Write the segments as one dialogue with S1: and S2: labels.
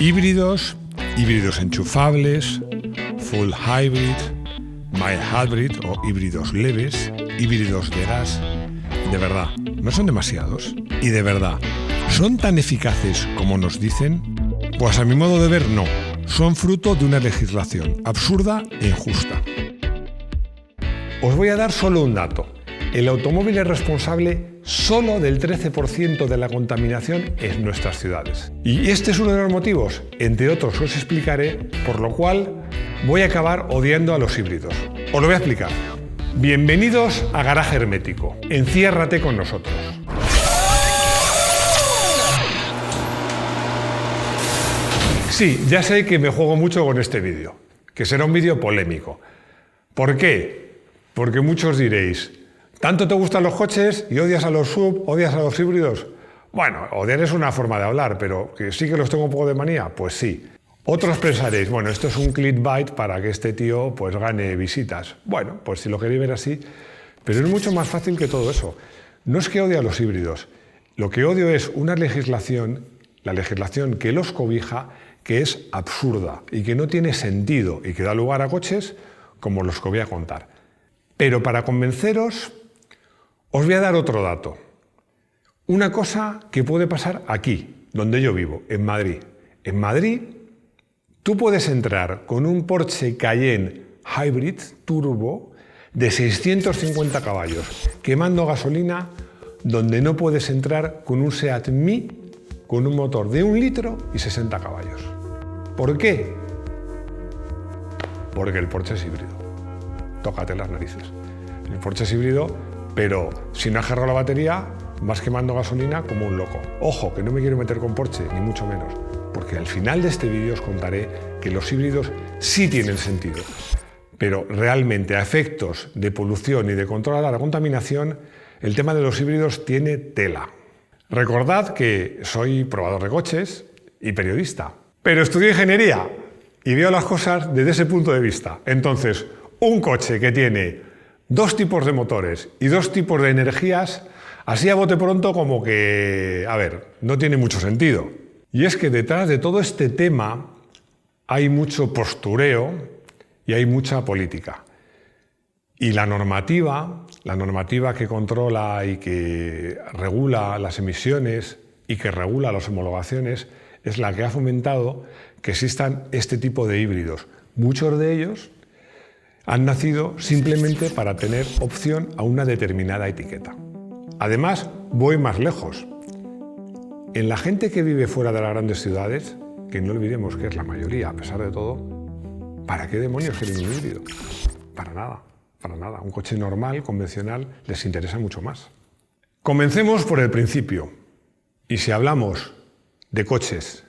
S1: Híbridos, híbridos enchufables, full hybrid, mild hybrid o híbridos leves, híbridos de gas. De verdad, ¿no son demasiados? Y de verdad, ¿son tan eficaces como nos dicen? Pues a mi modo de ver, no. Son fruto de una legislación absurda e injusta. Os voy a dar solo un dato. El automóvil es responsable solo del 13% de la contaminación en nuestras ciudades. Y este es uno de los motivos, entre otros os explicaré, por lo cual voy a acabar odiando a los híbridos. Os lo voy a explicar. Bienvenidos a Garaje Hermético. Enciérrate con nosotros. Sí, ya sé que me juego mucho con este vídeo, que será un vídeo polémico. ¿Por qué? Porque muchos diréis, ¿tanto te gustan los coches y odias a los SUV, odias a los híbridos? Bueno, odiar es una forma de hablar, pero que sí que los tengo un poco de manía, pues sí. Otros pensaréis, bueno, esto es un clickbait para que este tío pues gane visitas. Bueno, pues si lo queréis ver así, pero es mucho más fácil que todo eso. No es que odie a los híbridos, lo que odio es una legislación, la legislación que los cobija, que es absurda y que no tiene sentido y que da lugar a coches como los que voy a contar. Pero para convenceros, os voy a dar otro dato. Una cosa que puede pasar aquí, donde yo vivo, en Madrid. En Madrid, tú puedes entrar con un Porsche Cayenne Hybrid Turbo de 650 caballos, quemando gasolina, donde no puedes entrar con un Seat Mii con un motor de 1 litro y 60 caballos. ¿Por qué? Porque el Porsche es híbrido. Tócate las narices. El Porsche es híbrido, pero si no has cargado la batería, vas quemando gasolina como un loco. Ojo, que no me quiero meter con Porsche, ni mucho menos, porque al final de este vídeo os contaré que los híbridos sí tienen sentido, pero realmente a efectos de polución y de control a la contaminación, el tema de los híbridos tiene tela. Recordad que soy probador de coches y periodista, pero estudié ingeniería y veo las cosas desde ese punto de vista. Entonces, un coche que tiene 2 tipos de motores y 2 tipos de energías, así a bote pronto como que, no tiene mucho sentido. Y es que detrás de todo este tema hay mucho postureo y hay mucha política. Y la normativa que controla y que regula las emisiones y que regula las homologaciones es la que ha fomentado que existan este tipo de híbridos. Muchos de ellos han nacido simplemente para tener opción a una determinada etiqueta. Además, voy más lejos. En la gente que vive fuera de las grandes ciudades, que no olvidemos que es la mayoría a pesar de todo, ¿para qué demonios quieren un híbrido? Para nada. Para nada. Un coche normal, convencional, les interesa mucho más. Comencemos por el principio. Y si hablamos de coches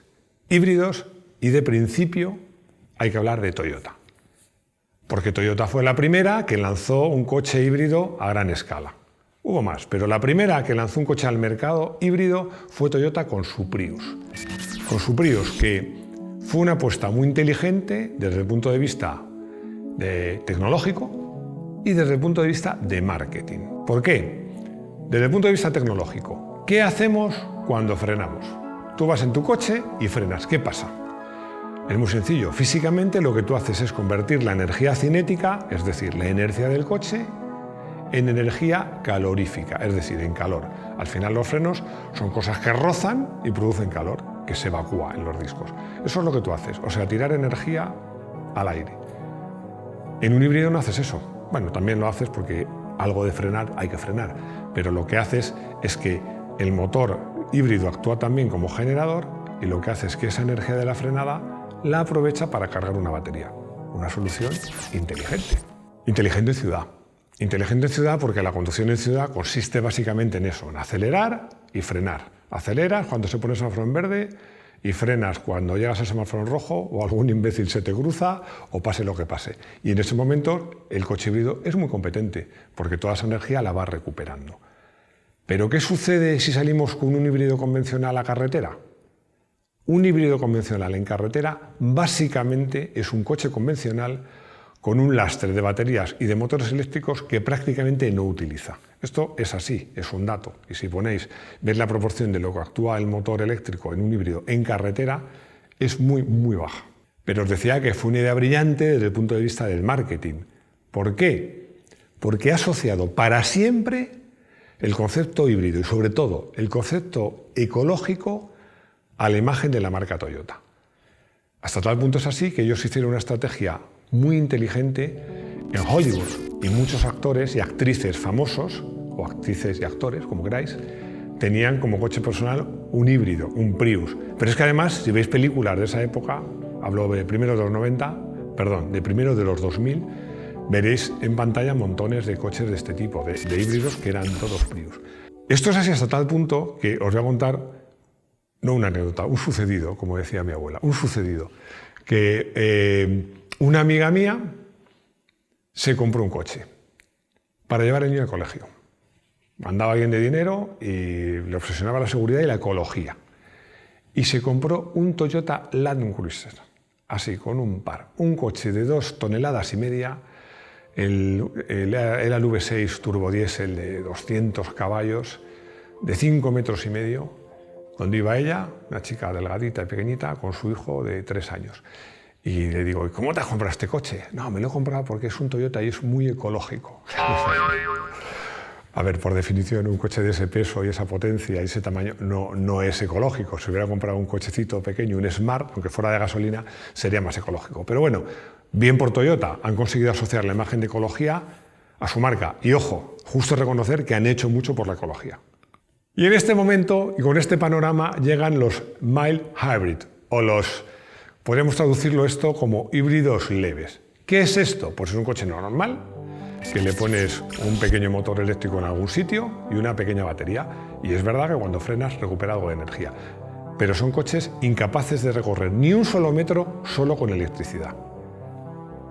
S1: híbridos y de principio, hay que hablar de Toyota. Porque Toyota fue la primera que lanzó un coche híbrido a gran escala. Hubo más, pero la primera que lanzó un coche al mercado híbrido fue Toyota con su Prius. Con su Prius, que fue una apuesta muy inteligente desde el punto de vista tecnológico, y desde el punto de vista de marketing. ¿Por qué? Desde el punto de vista tecnológico. ¿Qué hacemos cuando frenamos? Tú vas en tu coche y frenas. ¿Qué pasa? Es muy sencillo. Físicamente lo que tú haces es convertir la energía cinética, es decir, la inercia del coche, en energía calorífica, es decir, en calor. Al final los frenos son cosas que rozan y producen calor, que se evacúa en los discos. Eso es lo que tú haces, o sea, tirar energía al aire. En un híbrido no haces eso. Bueno, también lo haces porque algo de frenar hay que frenar, pero lo que haces es que el motor híbrido actúa también como generador y lo que hace es que esa energía de la frenada la aprovecha para cargar una batería. Una solución inteligente. Inteligente en ciudad. Inteligente en ciudad porque la conducción en ciudad consiste básicamente en eso, en acelerar y frenar. Aceleras cuando se pone el semáforo en verde y frenas cuando llegas al semáforo en rojo o algún imbécil se te cruza o pase lo que pase. Y en ese momento el coche híbrido es muy competente porque toda esa energía la va recuperando. ¿Pero qué sucede si salimos con un híbrido convencional a carretera? Un híbrido convencional en carretera básicamente es un coche convencional con un lastre de baterías y de motores eléctricos que prácticamente no utiliza. Esto es así, es un dato. Y si ponéis, veis la proporción de lo que actúa el motor eléctrico en un híbrido en carretera, es muy, muy baja. Pero os decía que fue una idea brillante desde el punto de vista del marketing. ¿Por qué? Porque ha asociado para siempre el concepto híbrido y sobre todo el concepto ecológico a la imagen de la marca Toyota. Hasta tal punto es así que ellos hicieron una estrategia muy inteligente en Hollywood y muchos actores y actrices famosos, o actrices y actores, como queráis, tenían como coche personal un híbrido, un Prius. Pero es que además, si veis películas de esa época, hablo de primero de los 90, perdón, de primero de los 2000, veréis en pantalla montones de coches de este tipo, de híbridos que eran todos Prius. Esto es así hasta tal punto que os voy a contar, no una anécdota, un sucedido, como decía mi abuela, un sucedido, que una amiga mía se compró un coche para llevar al niño al colegio. Mandaba bien de dinero y le obsesionaba la seguridad y la ecología. Y se compró un Toyota Land Cruiser, así, con un par. Un coche de 2,5 toneladas, era el V6 turbodiesel de 200 caballos, de 5,5 metros. Cuando iba ella, una chica delgadita y pequeñita, con su hijo de 3 años. Y le digo, ¿cómo te has comprado este coche? No, me lo he comprado porque es un Toyota y es muy ecológico. A ver, por definición, un coche de ese peso y esa potencia y ese tamaño no es ecológico. Si hubiera comprado un cochecito pequeño, un Smart, aunque fuera de gasolina, sería más ecológico. Pero bueno, bien por Toyota, han conseguido asociar la imagen de ecología a su marca. Y ojo, justo reconocer que han hecho mucho por la ecología. Y en este momento, y con este panorama, llegan los mild hybrid, o podríamos traducirlo esto como híbridos leves. ¿Qué es esto? Pues es un coche normal, que le pones un pequeño motor eléctrico en algún sitio y una pequeña batería. Y es verdad que cuando frenas recupera algo de energía. Pero son coches incapaces de recorrer ni un solo metro solo con electricidad.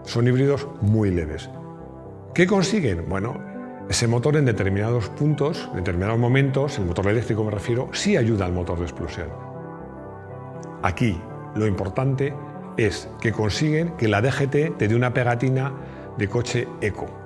S1: Son híbridos muy leves. ¿Qué consiguen? Bueno, ese motor en determinados puntos, en determinados momentos, el motor eléctrico me refiero, sí ayuda al motor de explosión. Aquí lo importante es que consiguen que la DGT te dé una pegatina de coche eco.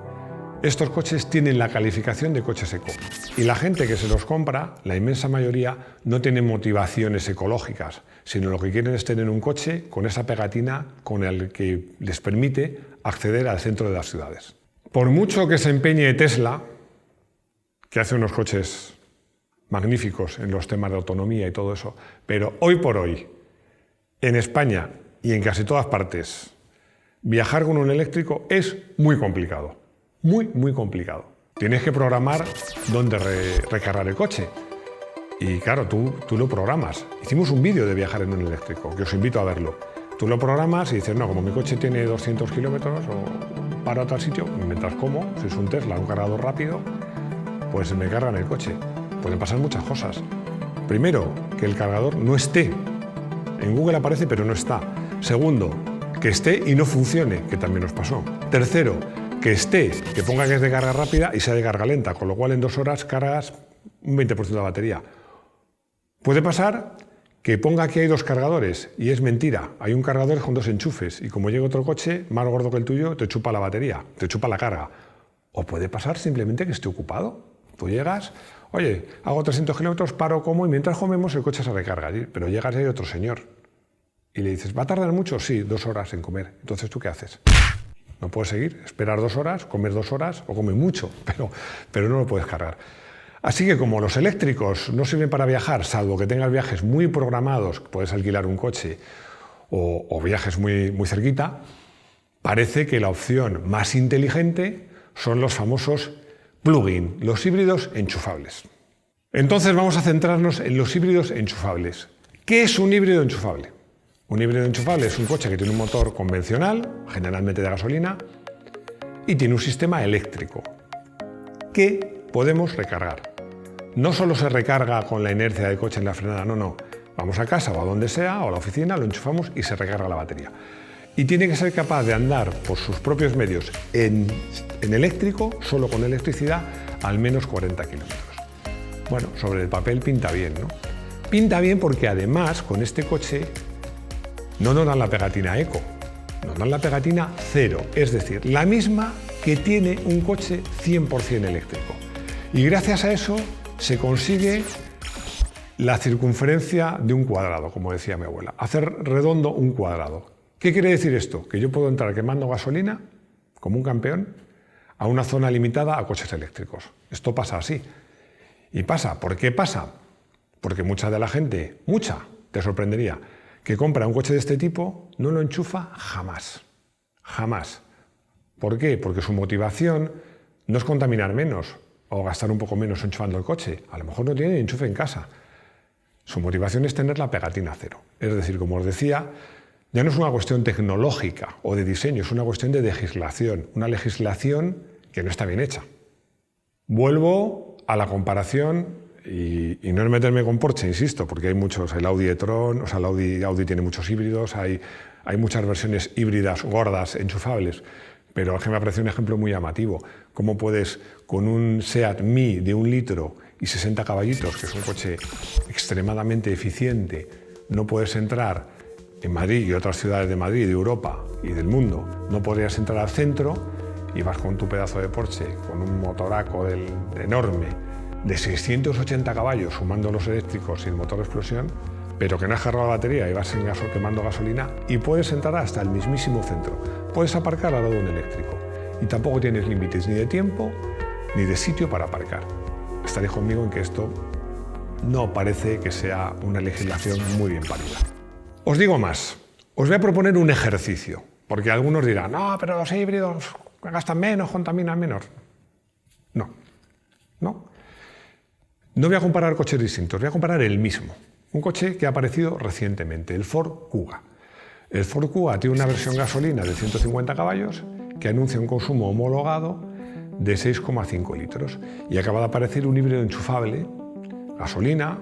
S1: Estos coches tienen la calificación de coches eco y la gente que se los compra, la inmensa mayoría, no tiene motivaciones ecológicas, sino lo que quieren es tener un coche con esa pegatina con el que les permite acceder al centro de las ciudades. Por mucho que se empeñe Tesla, que hace unos coches magníficos en los temas de autonomía y todo eso, pero hoy por hoy, en España y en casi todas partes, viajar con un eléctrico es muy complicado. Muy, muy complicado. Tienes que programar dónde recargar el coche. Y claro, tú lo programas. Hicimos un vídeo de viajar en un eléctrico, que os invito a verlo. Tú lo programas y dices, no, como mi coche tiene 200 kilómetros, o paro a tal sitio, mientras como, si es un Tesla, un cargador rápido, pues me cargan el coche. Pueden pasar muchas cosas. Primero, que el cargador no esté. En Google aparece, pero no está. Segundo, que esté y no funcione, que también nos pasó. Tercero, que esté, que ponga que es de carga rápida y sea de carga lenta, con lo cual en 2 horas cargas un 20% de la batería. Puede pasar que ponga que hay 2 cargadores y es mentira, hay un cargador con 2 enchufes y como llega otro coche más gordo que el tuyo, te chupa la batería, te chupa la carga. O puede pasar simplemente que esté ocupado. Tú llegas, oye, hago 300 kilómetros, paro, como y mientras comemos el coche se recarga, pero llegas y hay otro señor y le dices, ¿va a tardar mucho? Sí, 2 horas en comer. Entonces, ¿tú qué haces? No puedes seguir, esperar 2 horas, comer 2 horas o comer mucho, pero no lo puedes cargar. Así que como los eléctricos no sirven para viajar, salvo que tengas viajes muy programados, puedes alquilar un coche o viajes muy, muy cerquita, parece que la opción más inteligente son los famosos plug-in, los híbridos enchufables. Entonces vamos a centrarnos en los híbridos enchufables. ¿Qué es un híbrido enchufable? Un híbrido enchufable es un coche que tiene un motor convencional, generalmente de gasolina, y tiene un sistema eléctrico que podemos recargar. No solo se recarga con la inercia del coche en la frenada, no. Vamos a casa o a donde sea, o a la oficina, lo enchufamos y se recarga la batería. Y tiene que ser capaz de andar por sus propios medios en eléctrico, solo con electricidad, al menos 40 kilómetros. Bueno, sobre el papel pinta bien, ¿no? Pinta bien porque además con este coche no nos dan la pegatina eco, nos dan la pegatina cero, es decir, la misma que tiene un coche 100% eléctrico. Y gracias a eso se consigue la circunferencia de un cuadrado, como decía mi abuela. Hacer redondo un cuadrado. ¿Qué quiere decir esto? Que yo puedo entrar quemando gasolina, como un campeón, a una zona limitada a coches eléctricos. Esto pasa así. Y pasa. ¿Por qué pasa? Porque mucha de la gente, te sorprendería, que compra un coche de este tipo, no lo enchufa jamás. Jamás. ¿Por qué? Porque su motivación no es contaminar menos o gastar un poco menos enchufando el coche. A lo mejor no tiene ni enchufe en casa. Su motivación es tener la pegatina cero. Es decir, como os decía, ya no es una cuestión tecnológica o de diseño, es una cuestión de legislación. Una legislación que no está bien hecha. Vuelvo a la comparación, y no es meterme con Porsche, insisto, porque hay muchos, el Audi e-tron, o sea, el Audi tiene muchos híbridos, hay muchas versiones híbridas gordas, enchufables, pero es que me parece un ejemplo muy llamativo. ¿Cómo puedes, con un Seat Mii de 1 litro y 60 caballitos, que es un coche extremadamente eficiente, no puedes entrar en Madrid y otras ciudades de Madrid, de Europa y del mundo, no podrías entrar al centro y vas con tu pedazo de Porsche, con un motoraco enorme, de 680 caballos, sumando los eléctricos y el motor de explosión, pero que no has cargado la batería y vas quemando gasolina, y puedes entrar hasta el mismísimo centro. Puedes aparcar al lado de un eléctrico y tampoco tienes límites ni de tiempo ni de sitio para aparcar. Estaréis conmigo en que esto no parece que sea una legislación muy bien parida. Os digo más, os voy a proponer un ejercicio, porque algunos dirán, no, pero los híbridos gastan menos, contaminan menos. No. No voy a comparar coches distintos, voy a comparar el mismo. Un coche que ha aparecido recientemente, el Ford Kuga. El Ford Kuga tiene una versión gasolina de 150 caballos que anuncia un consumo homologado de 6,5 litros. Y acaba de aparecer un híbrido enchufable, gasolina,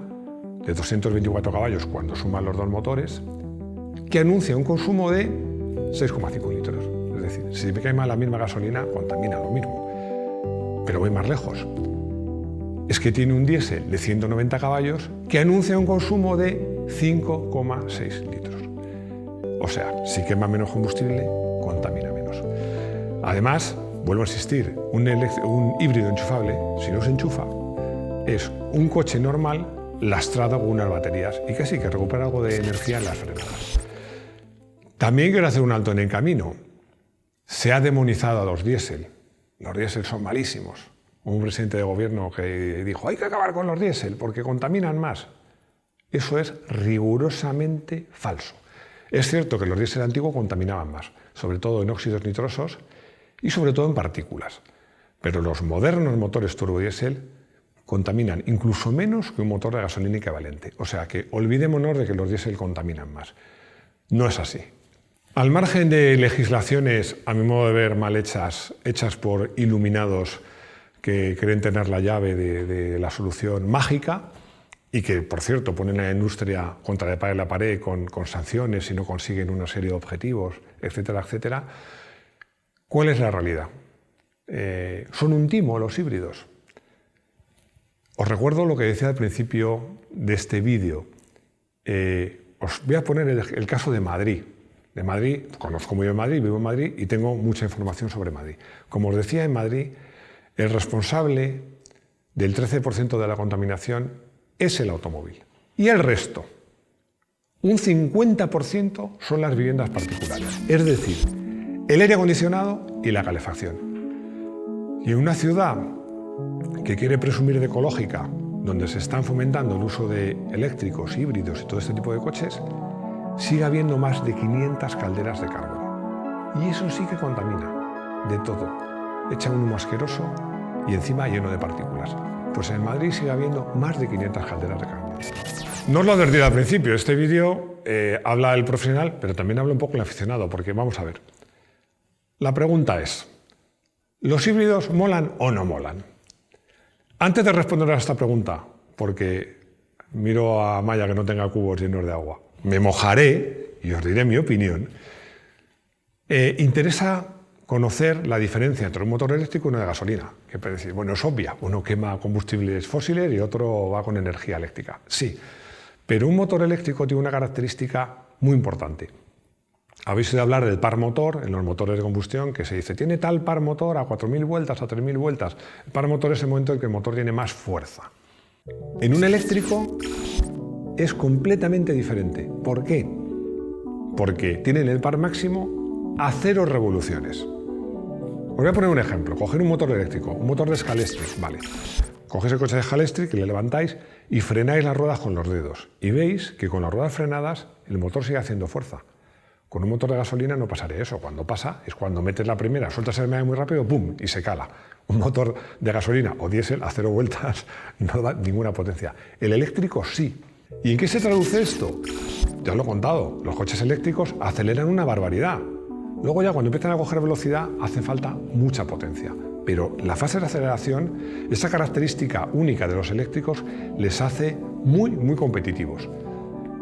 S1: de 224 caballos cuando suman los dos motores, que anuncia un consumo de 6,5 litros. Es decir, si me cae mal la misma gasolina, contamina lo mismo. Pero voy más lejos. Es que tiene un diésel de 190 caballos que anuncia un consumo de 5,6 litros. O sea, si quema menos combustible, contamina menos. Además, vuelvo a insistir, un híbrido enchufable, si no se enchufa, es un coche normal lastrado con unas baterías y que sí, que recupera algo de energía en las frenadas. También quiero hacer un alto en el camino. Se ha demonizado a los diésel. Los diésel son malísimos. Un presidente de gobierno que dijo, hay que acabar con los diésel porque contaminan más. Eso es rigurosamente falso. Es cierto que los diésel antiguos contaminaban más, sobre todo en óxidos nitrosos y sobre todo en partículas. Pero los modernos motores turbodiesel contaminan incluso menos que un motor de gasolina equivalente. O sea que olvidémonos de que los diésel contaminan más. No es así. Al margen de legislaciones, a mi modo de ver, mal hechas por iluminados que creen tener la llave de la solución mágica y que, por cierto, ponen a la industria contra la pared con sanciones si no consiguen una serie de objetivos, etcétera, etcétera. ¿Cuál es la realidad? ¿Son un timo los híbridos? Os recuerdo lo que decía al principio de este vídeo. Os voy a poner el caso de Madrid. De Madrid, conozco muy bien Madrid, vivo en Madrid y tengo mucha información sobre Madrid. Como os decía, en Madrid el responsable del 13% de la contaminación es el automóvil. Y el resto, un 50%, son las viviendas particulares. Es decir, el aire acondicionado y la calefacción. Y en una ciudad que quiere presumir de ecológica, donde se están fomentando el uso de eléctricos, híbridos y todo este tipo de coches, sigue habiendo más de 500 calderas de carbón. Y eso sí que contamina, de todo. Echa un humo asqueroso y encima lleno de partículas. Pues en Madrid sigue habiendo más de 500 calderas de carbón. No os lo advertí al principio, este vídeo habla el profesional, pero también habla un poco el aficionado, porque vamos a ver. La pregunta es, ¿los híbridos molan o no molan? Antes de responder a esta pregunta, porque miro a Maya que no tenga cubos llenos de agua, me mojaré y os diré mi opinión, interesa conocer la diferencia entre un motor eléctrico y uno de gasolina. Que puede decir, bueno, es obvia, uno quema combustibles fósiles y otro va con energía eléctrica. Sí, pero un motor eléctrico tiene una característica muy importante. Habéis oído hablar del par motor en los motores de combustión, que se dice, tiene tal par motor a 4.000 vueltas, a 3.000 vueltas. El par motor es el momento en que el motor tiene más fuerza. En un eléctrico es completamente diferente. ¿Por qué? Porque tienen el par máximo a 0 revoluciones. Os voy a poner un ejemplo. Coger un motor eléctrico, un motor de Scalextric, vale. Cogéis el coche de Scalextric y le levantáis y frenáis las ruedas con los dedos. Y veis que con las ruedas frenadas el motor sigue haciendo fuerza. Con un motor de gasolina no pasaría eso. Cuando pasa es cuando metes la primera, sueltas el medio muy rápido, ¡pum!, y se cala. Un motor de gasolina o diésel a 0 vueltas no da ninguna potencia. El eléctrico sí. ¿Y en qué se traduce esto? Ya os lo he contado. Los coches eléctricos aceleran una barbaridad. Luego ya cuando empiezan a coger velocidad hace falta mucha potencia. Pero la fase de aceleración, esa característica única de los eléctricos, les hace muy competitivos.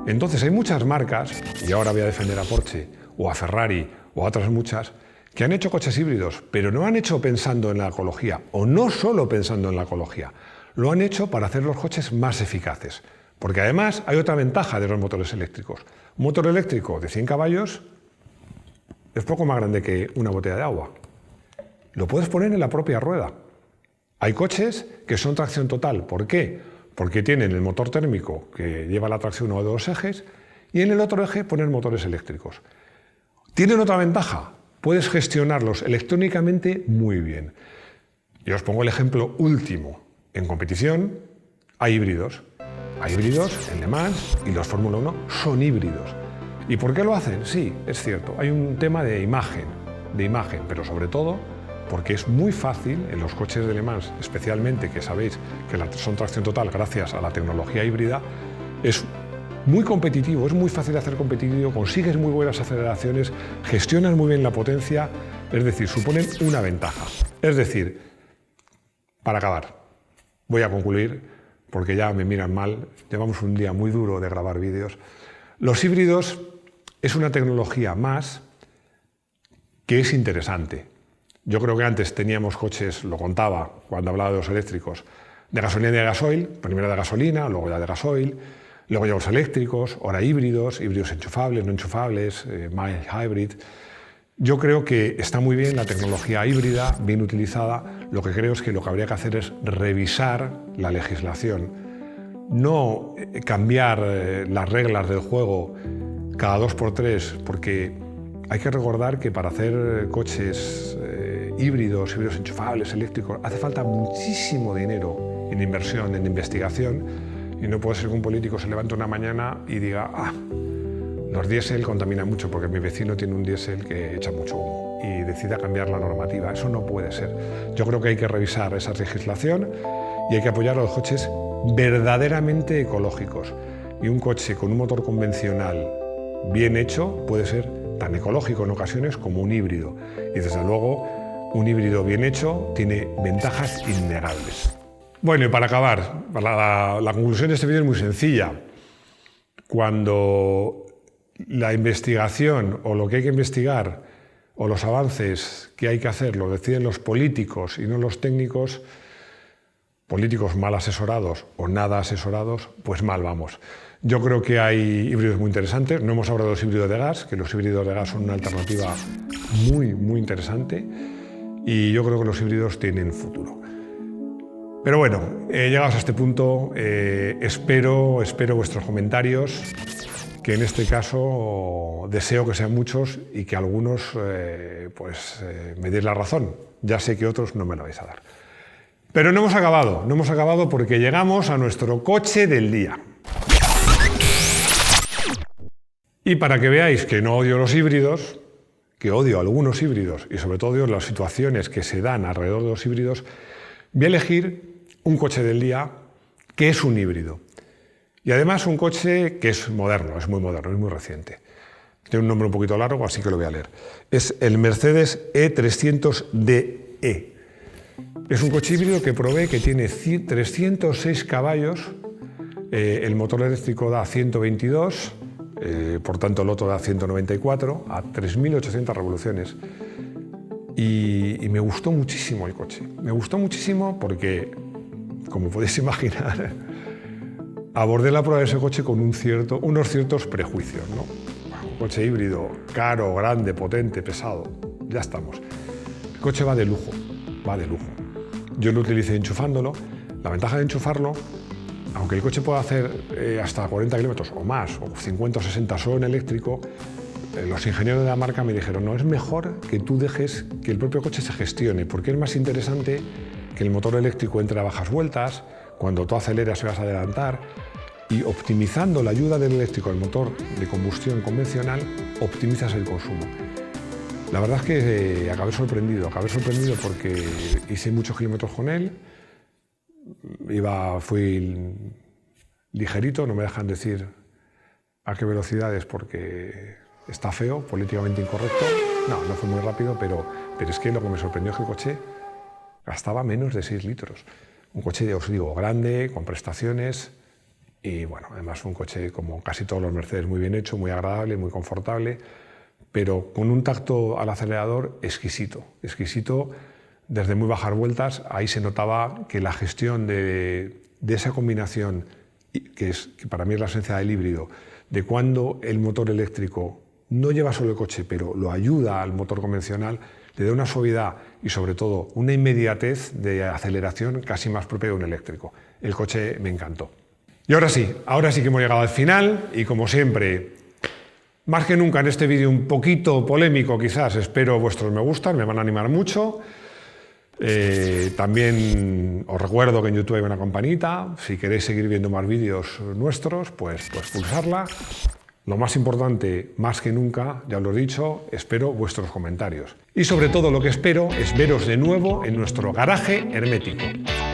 S1: Entonces hay muchas marcas, y ahora voy a defender a Porsche o a Ferrari o a otras muchas, que han hecho coches híbridos, pero no han hecho pensando en la ecología, o no solo pensando en la ecología, lo han hecho para hacer los coches más eficaces. Porque además hay otra ventaja de los motores eléctricos. Un motor eléctrico de 100 caballos es poco más grande que una botella de agua. Lo puedes poner en la propia rueda. Hay coches que son tracción total. ¿Por qué? Porque tienen el motor térmico que lleva la tracción a 2 ejes y en el otro eje ponen motores eléctricos. Tienen otra ventaja. Puedes gestionarlos electrónicamente muy bien. Y os pongo el ejemplo último. En competición hay híbridos. Hay híbridos en Le Mans y los Fórmula 1 son híbridos. ¿Y por qué lo hacen? Sí, es cierto. Hay un tema de imagen, pero sobre todo porque es muy fácil en los coches de Le Mans, especialmente que sabéis que son tracción total gracias a la tecnología híbrida, es muy competitivo, es muy fácil de hacer competitivo, consigues muy buenas aceleraciones, gestionas muy bien la potencia, es decir, suponen una ventaja. Es decir, para acabar, voy a concluir porque ya me miran mal, llevamos un día muy duro de grabar vídeos. Los híbridos es una tecnología más que es interesante. Yo creo que antes teníamos coches, lo contaba cuando hablaba de los eléctricos, de gasolina y de gasoil, primero de gasolina, luego ya de gasoil, luego ya los eléctricos, ahora híbridos enchufables, no enchufables, mild hybrid. Yo creo que está muy bien la tecnología híbrida, bien utilizada. Lo que creo es que lo que habría que hacer es revisar la legislación, no cambiar las reglas del juego cada 2 por 3, porque hay que recordar que para hacer coches híbridos enchufables, eléctricos, hace falta muchísimo dinero en inversión, en investigación, y no puede ser que un político se levante una mañana y diga los diésel contaminan mucho porque mi vecino tiene un diésel que echa mucho humo y decida cambiar la normativa. Eso no puede ser. Yo creo que hay que revisar esa legislación y hay que apoyar a los coches verdaderamente ecológicos. Y un coche con un motor convencional bien hecho puede ser tan ecológico en ocasiones como un híbrido. Y desde luego, un híbrido bien hecho tiene ventajas innegables. Bueno, y para acabar, la conclusión de este vídeo es muy sencilla. Cuando la investigación o lo que hay que investigar o los avances que hay que hacer lo deciden los políticos y no los técnicos, políticos mal asesorados o nada asesorados, pues mal vamos. Yo creo que hay híbridos muy interesantes. No hemos hablado de los híbridos de gas, que los híbridos de gas son una alternativa muy interesante y yo creo que los híbridos tienen futuro. Pero bueno, llegados a este punto, espero vuestros comentarios, que en este caso deseo que sean muchos y que algunos me deis la razón. Ya sé que otros no me la vais a dar. Pero no hemos acabado porque llegamos a nuestro coche del día. Y para que veáis que no odio los híbridos, que odio algunos híbridos y sobre todo odio las situaciones que se dan alrededor de los híbridos, voy a elegir un coche del día que es un híbrido. Y además un coche que es moderno, es muy reciente. Tiene un nombre un poquito largo, así que lo voy a leer. Es el Mercedes E300DE. Es un coche híbrido que probé, que tiene 306 caballos, el motor eléctrico da 122, por tanto el otro da 194, a 3.800 revoluciones. Y me gustó muchísimo el coche. Me gustó muchísimo porque, como podéis imaginar, abordé la prueba de ese coche con unos ciertos prejuicios, ¿no? Un coche híbrido, caro, grande, potente, pesado, ya estamos. El coche va de lujo. Yo lo utilicé enchufándolo. La ventaja de enchufarlo aunque el coche pueda hacer hasta 40 kilómetros o más, o 50 o 60 solo en eléctrico, los ingenieros de la marca me dijeron, no, es mejor que tú dejes que el propio coche se gestione, porque es más interesante que el motor eléctrico entre a bajas vueltas, cuando tú aceleras y vas a adelantar, y optimizando la ayuda del eléctrico al motor de combustión convencional, optimizas el consumo. La verdad es que acabé sorprendido porque hice muchos kilómetros con él, fui ligerito, no me dejan decir a qué velocidades porque está feo, políticamente incorrecto. No fue muy rápido, pero es que lo que me sorprendió es que el coche gastaba menos de 6 litros. Un coche, os digo, grande, con prestaciones y bueno, además fue un coche como casi todos los Mercedes, muy bien hecho, muy agradable, muy confortable, pero con un tacto al acelerador exquisito, exquisito desde muy bajas vueltas. Ahí se notaba que la gestión de esa combinación, que para mí es la esencia del híbrido, de cuando el motor eléctrico no lleva solo el coche, pero lo ayuda al motor convencional, le da una suavidad y sobre todo una inmediatez de aceleración casi más propia de un eléctrico. El coche me encantó. Y ahora sí que hemos llegado al final y como siempre, más que nunca en este vídeo un poquito polémico quizás, espero vuestros me gustan, me van a animar mucho. También os recuerdo que en YouTube hay una campanita, si queréis seguir viendo más vídeos nuestros, pues pulsarla. Lo más importante, más que nunca, ya os lo he dicho, espero vuestros comentarios. Y sobre todo lo que espero es veros de nuevo en nuestro garaje hermético.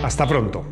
S1: Hasta pronto.